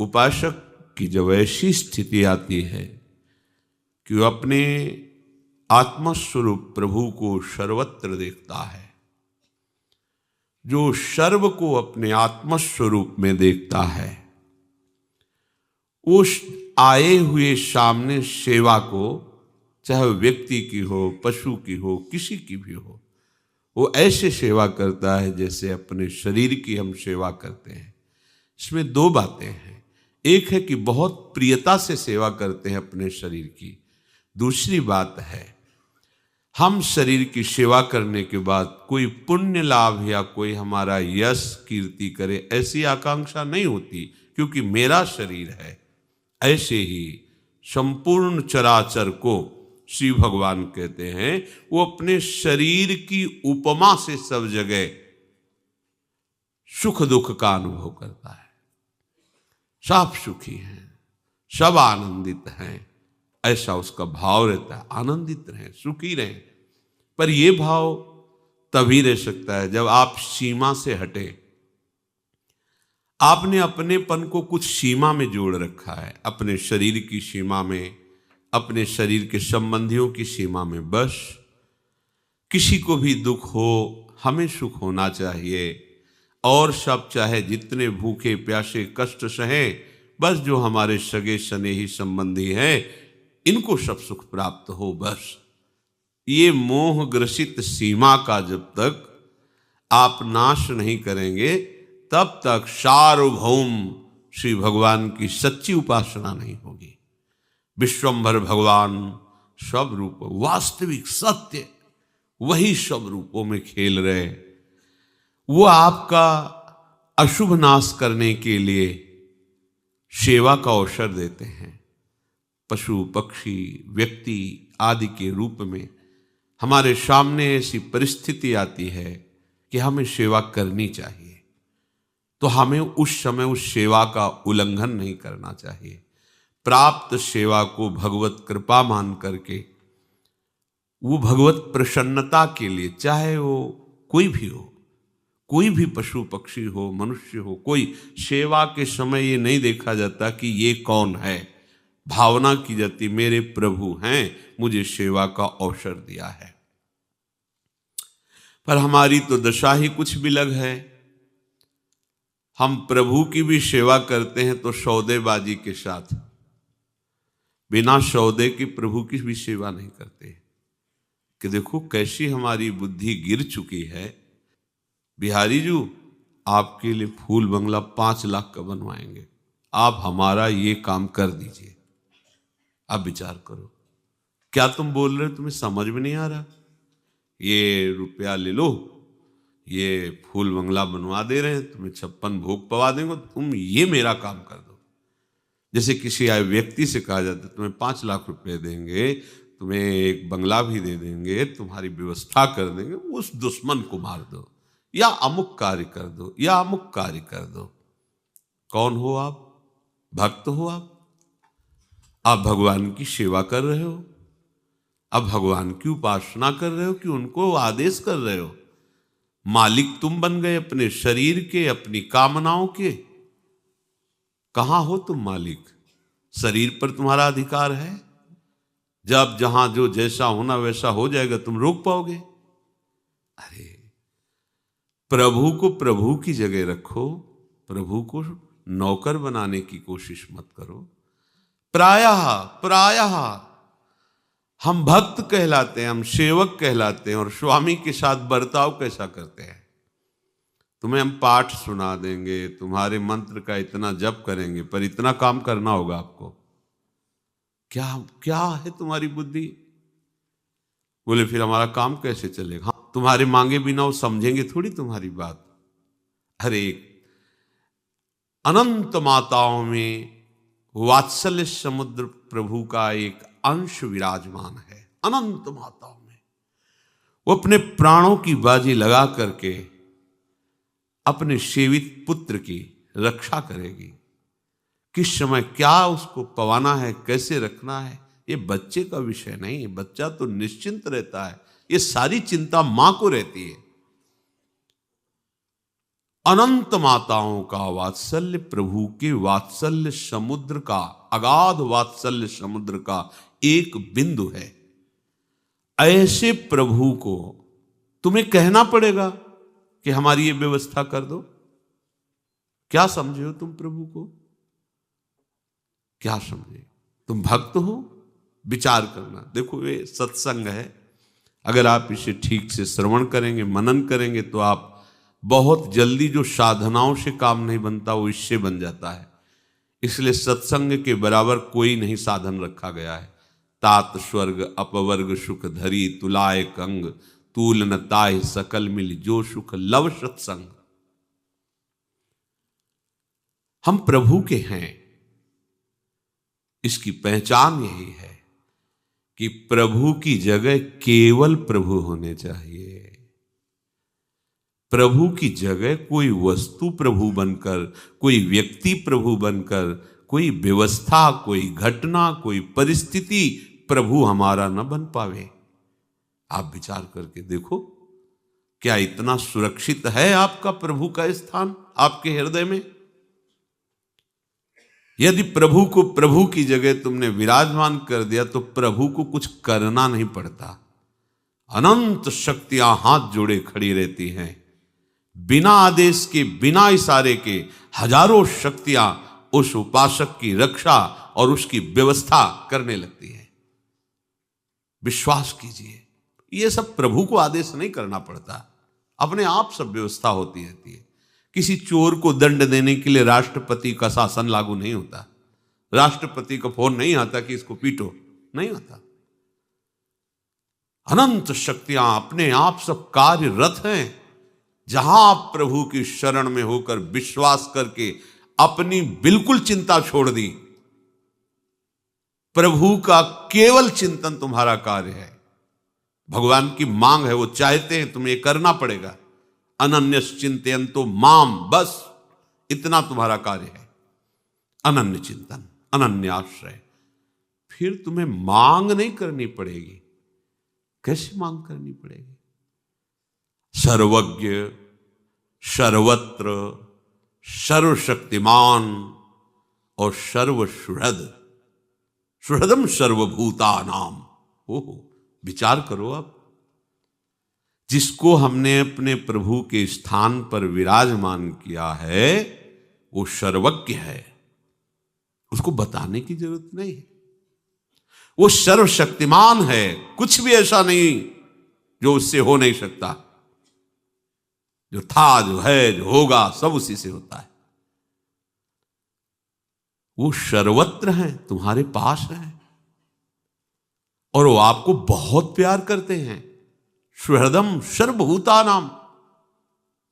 उपासक की जब ऐसी स्थिति आती है कि वो अपने आत्मस्वरूप प्रभु को सर्वत्र देखता है, जो सर्व को अपने आत्मस्वरूप में देखता है, उस आए हुए सामने सेवा को, चाहे वो व्यक्ति की हो, पशु की हो, किसी की भी हो, वो ऐसे सेवा करता है जैसे अपने शरीर की हम सेवा करते हैं। इसमें दो बातें हैं। एक है कि बहुत प्रियता से सेवा करते हैं अपने शरीर की। दूसरी बात है, हम शरीर की सेवा करने के बाद कोई पुण्य लाभ या कोई हमारा यश कीर्ति करे, ऐसी आकांक्षा नहीं होती, क्योंकि मेरा शरीर है। ऐसे ही संपूर्ण चराचर को श्री भगवान कहते हैं, वो अपने शरीर की उपमा से सब जगह सुख दुख का अनुभव करता है। सब सुखी हैं, सब आनंदित हैं, ऐसा उसका भाव रहता है। आनंदित रहें, सुखी रहें। पर यह भाव तभी रह सकता है जब आप सीमा से हटे। आपने अपनेपन को कुछ सीमा में जोड़ रखा है, अपने शरीर की सीमा में, अपने शरीर के संबंधियों की सीमा में। बस किसी को भी दुख हो, हमें सुख होना चाहिए, और सब चाहे जितने भूखे प्यासे कष्ट सहें, बस जो हमारे सगे स्नेही संबंधी हैं इनको सब सुख प्राप्त हो। बस ये मोह ग्रसित सीमा का जब तक आप नाश नहीं करेंगे, तब तक सार्वभौम श्री भगवान की सच्ची उपासना नहीं होगी। विश्वंभर भगवान सब रूप, वास्तविक सत्य, वही सब रूपों में खेल रहे। वो आपका अशुभ नाश करने के लिए सेवा का अवसर देते हैं। पशु पक्षी व्यक्ति आदि के रूप में हमारे सामने ऐसी परिस्थिति आती है कि हमें सेवा करनी चाहिए, तो हमें उस समय उस सेवा का उल्लंघन नहीं करना चाहिए। प्राप्त सेवा को भगवत कृपा मान करके, वो भगवत प्रसन्नता के लिए, चाहे वो कोई भी हो, कोई भी पशु पक्षी हो, मनुष्य हो, कोई सेवा के समय ये नहीं देखा जाता कि ये कौन है। भावना की जाती मेरे प्रभु हैं, मुझे सेवा का अवसर दिया है। पर हमारी तो दशा ही कुछ बिलग है। हम प्रभु की भी सेवा करते हैं तो सौदेबाजी के साथ, बिना सौदे के प्रभु की भी सेवा नहीं करते। कि देखो कैसी हमारी बुद्धि गिर चुकी है। बिहारी जी, आपके लिए फूल बंगला 5 लाख का बनवाएंगे, आप हमारा ये काम कर दीजिए। आप विचार करो, क्या तुम बोल रहे हो? तुम्हें समझ में नहीं आ रहा? ये रुपया ले लो, ये फूल बंगला बनवा दे रहे हैं, तुम्हें 56 भोग पवा देंगे, तुम ये मेरा काम कर दो। जैसे किसी आए व्यक्ति से कहा जाता है तुम्हें 5 लाख रुपए देंगे, तुम्हें एक बंगला भी दे देंगे, तुम्हारी व्यवस्था कर देंगे, उस दुश्मन को मार दो, या अमुक कार्य कर दो, या अमुक कार्य कर दो। कौन हो आप? भक्त हो आप भगवान की सेवा कर रहे हो, आप भगवान की उपासना कर रहे हो कि उनको आदेश कर रहे हो? मालिक तुम बन गए अपने शरीर के, अपनी कामनाओं के। कहां हो तुम मालिक? शरीर पर तुम्हारा अधिकार है। जब जहां जो जैसा होना वैसा हो जाएगा, तुम रोक पाओगे? अरे प्रभु को प्रभु की जगह रखो, प्रभु को नौकर बनाने की कोशिश मत करो। प्रायः हम भक्त कहलाते हैं, हम सेवक कहलाते हैं, और स्वामी के साथ बर्ताव कैसा करते हैं? तुम्हें हम पाठ सुना देंगे, तुम्हारे मंत्र का इतना जप करेंगे, पर इतना काम करना होगा आपको। क्या है तुम्हारी बुद्धि? बोले फिर हमारा काम कैसे चलेगा? हाँ, तुम्हारे मांगे बिना वो समझेंगे थोड़ी तुम्हारी बात। अरे अनंत माताओं में वात्सल्य समुद्र प्रभु का एक अंश विराजमान है। अनंत माताओं में वो अपने प्राणों की बाजी लगा करके अपने सेवित पुत्र की रक्षा करेगी। किस समय क्या उसको पवाना है, कैसे रखना है, ये बच्चे का विषय नहीं है। बच्चा तो निश्चिंत रहता है, ये सारी चिंता मां को रहती है। अनंत माताओं का वात्सल्य, प्रभु के वात्सल्य समुद्र का, अगाध वात्सल्य समुद्र का एक बिंदु है। ऐसे प्रभु को तुम्हें कहना पड़ेगा कि हमारी ये व्यवस्था कर दो। क्या समझे हो तुम प्रभु को? क्या समझे? तुम भक्त हो? विचार करना। देखो ये सत्संग है, अगर आप इसे ठीक से श्रवण करेंगे, मनन करेंगे, तो आप बहुत जल्दी जो साधनाओं से काम नहीं बनता वो इससे बन जाता है। इसलिए सत्संग के बराबर कोई नहीं साधन रखा गया है। तात स्वर्ग अपवर्ग सुख धरी, तुलाए कंग तूल न ताहि सकल मिल, जो सुख लव सत्संग। हम प्रभु के हैं, इसकी पहचान यही है कि प्रभु की जगह केवल प्रभु होने चाहिए। प्रभु की जगह कोई वस्तु प्रभु बनकर, कोई व्यक्ति प्रभु बनकर, कोई व्यवस्था, कोई घटना, कोई परिस्थिति प्रभु हमारा न बन पावे। आप विचार करके देखो, क्या इतना सुरक्षित है आपका प्रभु का स्थान आपके हृदय में? यदि प्रभु को प्रभु की जगह तुमने विराजमान कर दिया तो प्रभु को कुछ करना नहीं पड़ता। अनंत शक्तियां हाथ जोड़े खड़ी रहती हैं, बिना आदेश के, बिना इशारे के हजारों शक्तियां उस उपासक की रक्षा और उसकी व्यवस्था करने लगती हैं। विश्वास कीजिए, ये सब प्रभु को आदेश नहीं करना पड़ता, अपने आप सब व्यवस्था होती रहती है। किसी चोर को दंड देने के लिए राष्ट्रपति का शासन लागू नहीं होता। राष्ट्रपति का फोन नहीं आता कि इसको पीटो, नहीं आता। अनंत शक्तियां अपने आप सब कार्यरत हैं। जहां आप प्रभु की शरण में होकर विश्वास करके अपनी बिल्कुल चिंता छोड़ दी, प्रभु का केवल चिंतन तुम्हारा कार्य है। भगवान की मांग है, वो चाहते हैं तुम्हें करना पड़ेगा। अनन्यस चिंतयन्तो माम, बस इतना तुम्हारा कार्य है। अनन्य चिंतन, अनन्य आश्रय। फिर तुम्हें मांग नहीं करनी पड़ेगी। कैसे मांग करनी पड़ेगी? सर्वज्ञ, सर्वत्र, सर्वशक्तिमान और सर्वसुहृद, सुहृदम सर्वभूतानाम। ओहो, विचार करो आप, जिसको हमने अपने प्रभु के स्थान पर विराजमान किया है वो सर्वज्ञ है, उसको बताने की जरूरत नहीं है। वो सर्वशक्तिमान है, कुछ भी ऐसा नहीं जो उससे हो नहीं सकता। जो था, जो है, जो होगा, सब उसी से होता है। वो सर्वत्र है, तुम्हारे पास है, और वो आपको बहुत प्यार करते हैं। सुहृदम सर्वभूतानाम।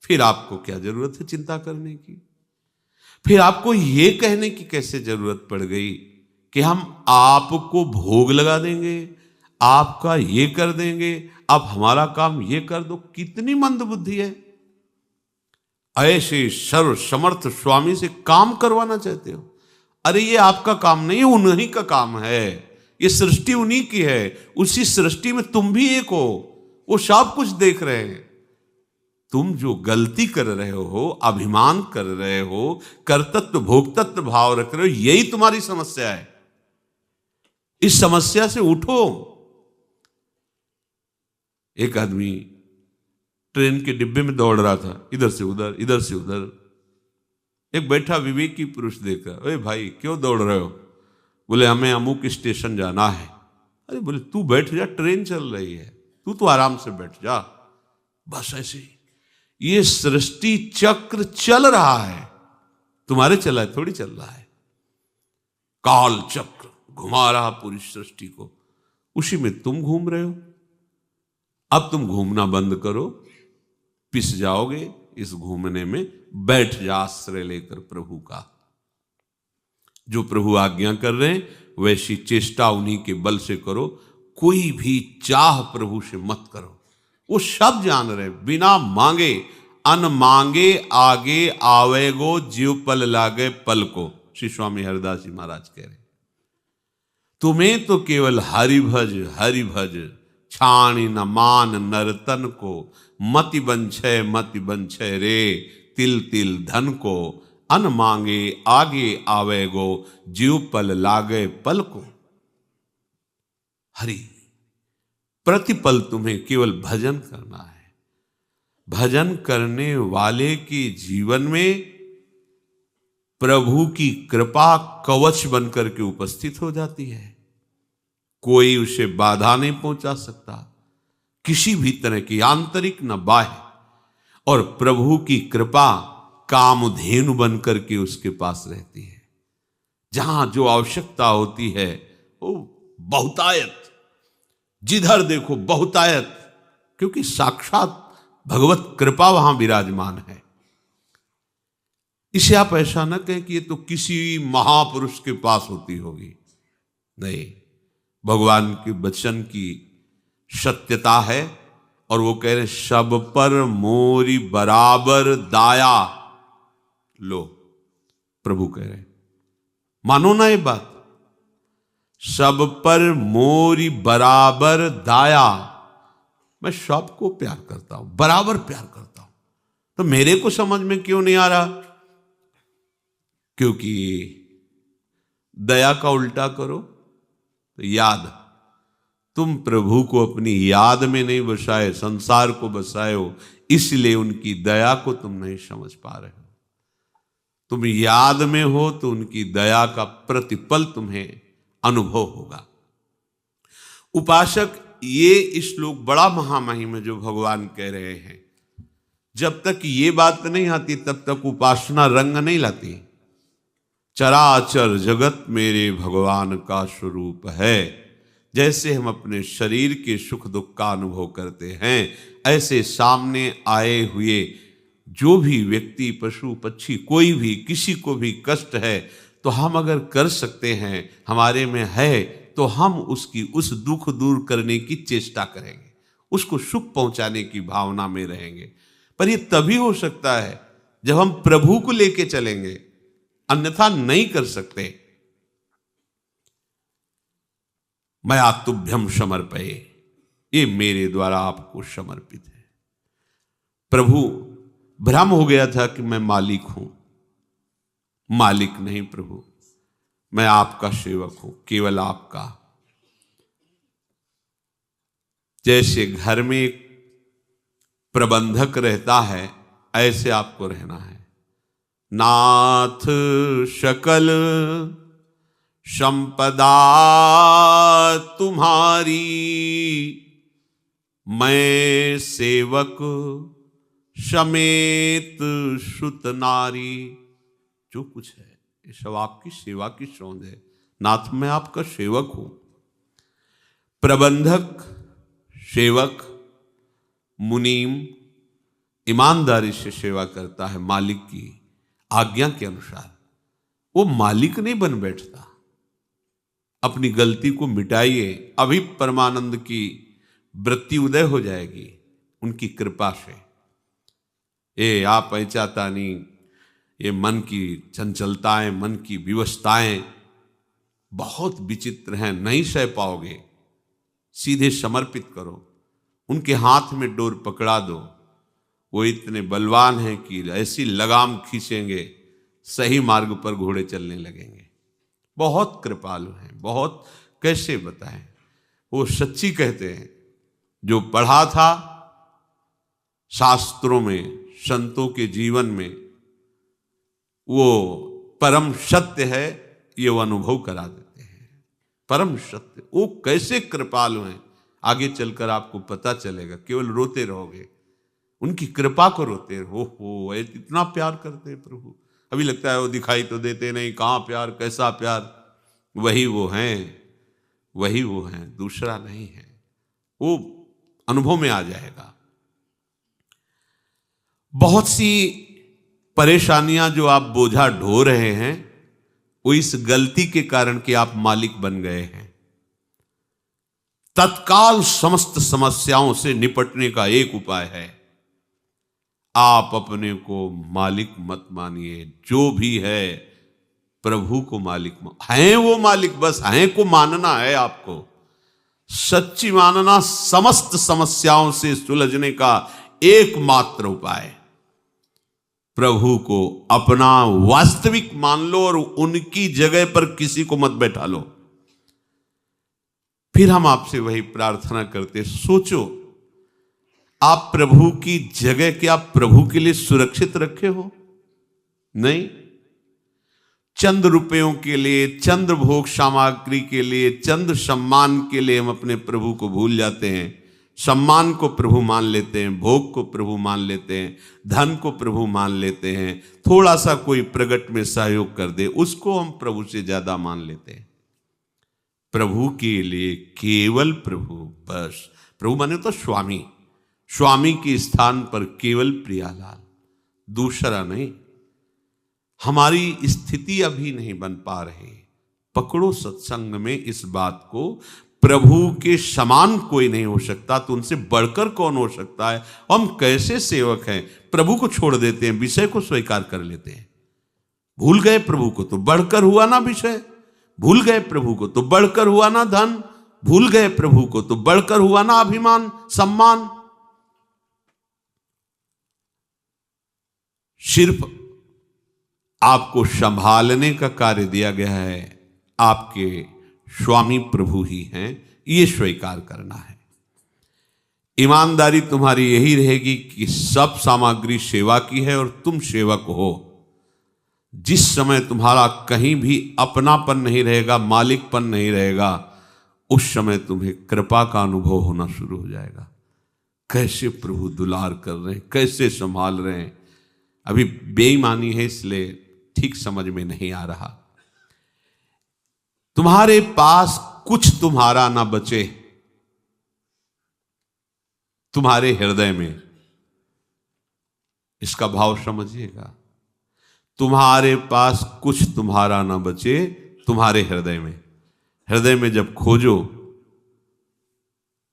फिर आपको क्या जरूरत है चिंता करने की? फिर आपको यह कहने की कैसे जरूरत पड़ गई कि हम आपको भोग लगा देंगे, आपका ये कर देंगे, आप हमारा काम ये कर दो? कितनी मंद बुद्धि है। ऐसे सर्व समर्थ स्वामी से काम करवाना चाहते हो? अरे ये आपका काम नहीं है, उन्हीं का काम है। ये सृष्टि उन्हीं की है। उसी सृष्टि में तुम भी एक हो, वो सब कुछ देख रहे हैं। तुम जो गलती कर रहे हो, अभिमान कर रहे हो, कर्तृत्व भोक्तृत्व भाव रख रहे हो, यही तुम्हारी समस्या है। इस समस्या से उठो। एक आदमी ट्रेन के डिब्बे में दौड़ रहा था, इधर से उधर, इधर से उधर। एक बैठा विवेकी पुरुष देखा, अरे भाई क्यों दौड़ रहे हो? बोले हमें अमुक स्टेशन जाना है। अरे बोले तू बैठ जा, ट्रेन चल रही है, तू तो आराम से बैठ जा। बस ऐसे ही ये सृष्टि चक्र चल रहा है, तुम्हारे चला है थोड़ी चल रहा है। काल चक्र घुमा रहा पूरी सृष्टि को, उसी में तुम घूम रहे हो। अब तुम घूमना बंद करो, पिस जाओगे इस घूमने में। बैठ जा आश्रय लेकर प्रभु का। जो प्रभु आज्ञा कर रहे हैं वैसी चेष्टा उन्हीं के बल से करो। कोई भी चाह प्रभु से मत करो। वो सब जान रहे, बिना मांगे अन मांगे आगे आवेगो, जीव पल लागे पल को, श्री स्वामी हरिदास जी महाराज कह रहे। तुम्हें तो केवल हरि भज छाणी न मान नरतन को, मति बंछय रे, तिल तिल धन को, अन मांगे आगे आवे गो, जीव पल लागे पल को। हरि, प्रतिपल तुम्हें केवल भजन करना है। भजन करने वाले के जीवन में प्रभु की कृपा कवच बनकर के उपस्थित हो जाती है। कोई उसे बाधा नहीं पहुंचा सकता, किसी भी तरह की, आंतरिक न बाह्य। और प्रभु की कृपा कामधेनु बनकर के उसके पास रहती है। जहां जो आवश्यकता होती है वो बहुतायत, जिधर देखो बहुतायत, क्योंकि साक्षात भगवत कृपा वहां विराजमान है। इसे आप ऐसा न कहें कि ये तो किसी महापुरुष के पास होती होगी, नहीं, भगवान के वचन की सत्यता है। और वो कह रहे सब पर मोरी बराबर दाया। लो, प्रभु कह रहे मानो ना ये बात, सब पर मोरी बराबर दाया। मैं सबको प्यार करता हूं, बराबर प्यार करता हूं, तो मेरे को समझ में क्यों नहीं आ रहा? क्योंकि दया का उल्टा करो तो याद। तुम प्रभु को अपनी याद में नहीं बसाए, संसार को बसाए हो, इसलिए उनकी दया को तुम नहीं समझ पा रहे हो। तुम याद में हो तो उनकी दया का प्रतिपल तुम्हें अनुभव होगा। उपासक, ये श्लोक बड़ा महामहिम है जो भगवान कह रहे हैं। जब तक ये बात नहीं आती तब तक उपासना रंग नहीं लाती। चराचर जगत मेरे भगवान का स्वरूप है। जैसे हम अपने शरीर के सुख दुख का अनुभव करते हैं, ऐसे सामने आए हुए जो भी व्यक्ति, पशु पक्षी, कोई भी, किसी को भी कष्ट है तो हम अगर कर सकते हैं, हमारे में है, तो हम उसकी उस दुख दूर करने की चेष्टा करेंगे, उसको सुख पहुंचाने की भावना में रहेंगे। पर ये तभी हो सकता है जब हम प्रभु को लेके चलेंगे, अन्यथा नहीं कर सकते। मया तुभ्यम समर्पये, ये मेरे द्वारा आपको समर्पित है। प्रभु, भ्रम हो गया था कि मैं मालिक हूं। मालिक नहीं प्रभु, मैं आपका सेवक हूं, केवल आपका। जैसे घर में एक प्रबंधक रहता है, ऐसे आपको रहना है। नाथ सकल संपदा तुम्हारी, मैं सेवक समेत सुत नारी। जो कुछ है ये सब आपकी सेवा की सौंध है। नाथ, मैं आपका सेवक हूं। प्रबंधक, सेवक, मुनीम ईमानदारी से सेवा करता है मालिक की आज्ञा के अनुसार। वो मालिक नहीं बन बैठता। अपनी गलती को मिटाइए, अभी परमानंद की वृत्ति उदय हो जाएगी उनकी कृपा से। ये आप ऐचाता नहीं, ये मन की चंचलताएं, मन की विवशताएं बहुत विचित्र हैं, नहीं सह पाओगे। सीधे समर्पित करो, उनके हाथ में डोर पकड़ा दो। वो इतने बलवान हैं कि ऐसी लगाम खींचेंगे, सही मार्ग पर घोड़े चलने लगेंगे। बहुत कृपालु हैं, बहुत, कैसे बताएं। वो सच्ची कहते हैं, जो पढ़ा था शास्त्रों में, संतों के जीवन में, वो परम सत्य है, ये वो अनुभव करा देते हैं। परम सत्य, वो कैसे कृपालु हैं, आगे चलकर आपको पता चलेगा। केवल रोते रहोगे, उनकी कृपा को रोते हो इतना प्यार करते हैं प्रभु। अभी लगता है वो दिखाई तो देते नहीं, कहाँ प्यार, कैसा प्यार। वही वो हैं, वही वो हैं, दूसरा नहीं है। वो अनुभव में आ जाएगा। बहुत सी परेशानियां जो आप बोझा ढो रहे हैं, वो इस गलती के कारण कि आप मालिक बन गए हैं। तत्काल समस्त समस्याओं से निपटने का एक उपाय है, आप अपने को मालिक मत मानिए। जो भी है प्रभु को मालिक हैं, वो मालिक बस हैं को मानना है आपको। सच्ची मानना समस्त समस्याओं से सुलझने का एकमात्र उपाय। प्रभु को अपना वास्तविक मान लो और उनकी जगह पर किसी को मत बैठा लो। फिर हम आपसे वही प्रार्थना करते, सोचो आप प्रभु की जगह क्या प्रभु के लिए सुरक्षित रखे हो? नहीं। चंद रुपयों के लिए, चंद भोग सामग्री के लिए, चंद सम्मान के लिए हम अपने प्रभु को भूल जाते हैं। सम्मान को प्रभु मान लेते हैं, भोग को प्रभु मान लेते हैं, धन को प्रभु मान लेते हैं। थोड़ा सा कोई प्रगट में सहयोग कर दे, उसको हम प्रभु से ज्यादा मान लेते हैं। प्रभु के लिए केवल प्रभु, बस। प्रभु माने तो स्वामी, स्वामी के स्थान पर केवल प्रियालाल, दूसरा नहीं। हमारी स्थिति अभी नहीं बन पा रही। पकड़ो सत्संग में इस बात को, प्रभु के समान कोई नहीं हो सकता, तो उनसे बढ़कर कौन हो सकता है? हम कैसे सेवक हैं, प्रभु को छोड़ देते हैं, विषय को स्वीकार कर लेते हैं। भूल गए प्रभु को तो बढ़कर हुआ ना विषय, भूल गए प्रभु को तो बढ़कर हुआ ना धन, भूल गए प्रभु को तो बढ़कर हुआ ना अभिमान सम्मान। सिर्फ आपको संभालने का कार्य दिया गया है, आपके स्वामी प्रभु ही हैं, ये स्वीकार करना है। ईमानदारी तुम्हारी यही रहेगी कि सब सामग्री सेवा की है और तुम सेवक हो। जिस समय तुम्हारा कहीं भी अपनापन नहीं रहेगा, मालिकपन नहीं रहेगा, उस समय तुम्हें कृपा का अनुभव होना शुरू हो जाएगा। कैसे प्रभु दुलार कर रहे हैं, कैसे संभाल रहे हैं। अभी बेईमानी है इसलिए ठीक समझ में नहीं आ रहा। तुम्हारे पास कुछ तुम्हारा ना बचे तुम्हारे हृदय में, इसका भाव समझिएगा। तुम्हारे पास कुछ तुम्हारा ना बचे तुम्हारे हृदय में। हृदय में जब खोजो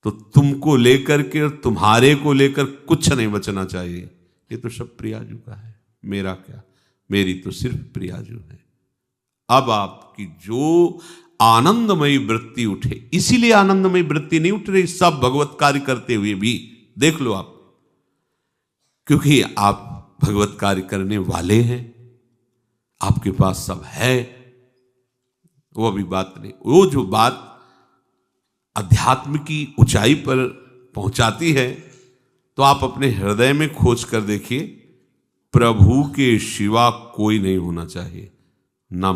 तो तुमको लेकर के और तुम्हारे को लेकर कुछ नहीं बचना चाहिए। ये तो सब प्रियाजू का है, मेरा क्या, मेरी तो सिर्फ प्रियाजू है। अब आपकी जो आनंदमयी वृत्ति उठे, इसीलिए आनंदमयी वृत्ति नहीं उठ रही सब भगवत कार्य करते हुए भी, देख लो आप, क्योंकि आप भगवत कार्य करने वाले हैं, आपके पास सब है। वो भी बात नहीं, वो जो बात अध्यात्म की ऊंचाई पर पहुंचाती है, तो आप अपने हृदय में खोज कर देखिए, प्रभु के सिवा कोई नहीं होना चाहिए।